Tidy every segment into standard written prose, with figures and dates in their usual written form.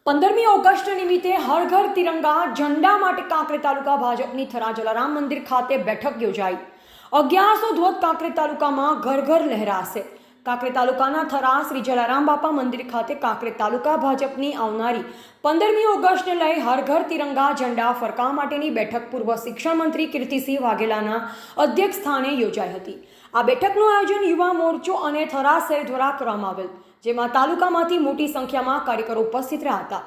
15મી August નિમિત્તે હર ઘર તિરંગા ઝંડા માટે કાંકરેજ તાલુકા ભાજપની થરા જલારામ મંદિર ખાતે બેઠક યોજાઈ। 1100 ધ્વજ કાંકરેજ તાલુકામાં ઘર ઘર લહેરાશે। કાંકરેજ તાલુકાના થરા શ્રી જલારામ બાપા મંદિર ખાતે કાંકરેજ તાલુકા ભાજપની આવનારી 15મી ઓગસ્ટને લઈ હર ઘર તિરંગા ઝંડા ફરકાવવા માટેની બેઠક પૂર્વ શિક્ષણ મંત્રી કીર્તિસિંહ વાઘેલાના અધ્યક્ષ સ્થાને યોજાઈ હતી। આ બેઠકનું આયોજન યુવા મોરચો અને થરા શહેર દ્વારા કરવામાં આવેલ, જેમાં તાલુકામાંથી મોટી સંખ્યામાં કાર્યકરો ઉપસ્થિત રહ્યા હતા।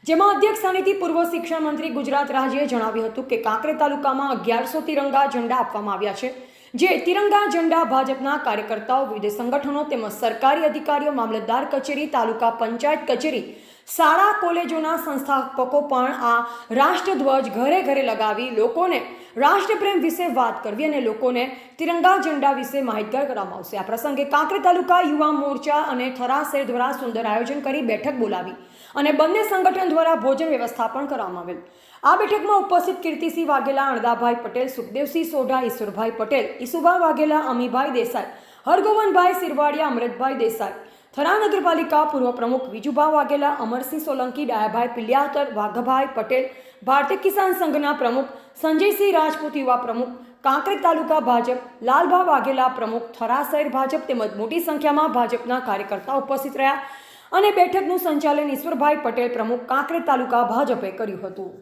જેમાં અધ્યક્ષ સ્થાનેથી પૂર્વ શિક્ષણ મંત્રી ગુજરાત રાજ્યે જણાવ્યું હતું કે કાંકરેજ તાલુકામાં 1100 તિરંગા ઝંડા આપવામાં આવ્યા છે, જે તિરંગા ઝંડા ભાજપના કાર્યકર્તાઓ, વિવિધ સંગઠનો તેમજ સરકારી અધિકારીઓ, મામલતદાર કચેરી, તાલુકા પંચાયત કચેરી, શાળા કોલેજોના સંસ્થાપકો પણ આ રાષ્ટ્રધ્વજ ઘરે ઘરે લગાવી લોકોને રાષ્ટ્રપ્રેમ વિશે વાત કરવી અને લોકોને તિરંગા ઝંડા વિશે માહિતગાર કરવામાં આવશે। આ પ્રસંગે કાંકરેજ તાલુકા યુવા મોરચા અને થરા શહેર દ્વારા સુંદર આયોજન કરી બેઠક બોલાવી અને બંને સંગઠન દ્વારા ભોજન વ્યવસ્થા પણ કરવામાં આવેલ। આ બેઠકમાં ઉપસ્થિત કીર્તિસિંહ વાઘેલા, અણદાભાઈ પટેલ, સુખદેવસિંહ સોઢા, ઈશ્વરભાઈ પટેલ, ઈસુભા વાઘેલા, અમીભાઈ દેસાઈ, હરગોવનભાઈ સિરવાડિયા, અમૃતભાઈ દેસાઈ, થરા નગરપાલિકા પૂર્વ પ્રમુખ વિજુભા વાઘેલા, અમરસિંહ સોલંકી, ડાયાભાઈ પિલ્યાતર, વાઘભાઈ પટેલ, ભારતીય કિસાન સંઘના પ્રમુખ સંજયસિંહ રાજપૂત, યુવા પ્રમુખ કાંકરેજ તાલુકા ભાજપ લાલભા વાઘેલા, પ્રમુખ થરા શહેર ભાજપ તેમજ મોટી સંખ્યામાં ભાજપના કાર્યકર્તાઓ ઉપસ્થિત રહ્યા અને બેઠકનું સંચાલન ઈશ્વરભાઈ પટેલ, પ્રમુખ કાંકરેજ તાલુકા ભાજપે કર્યું હતું।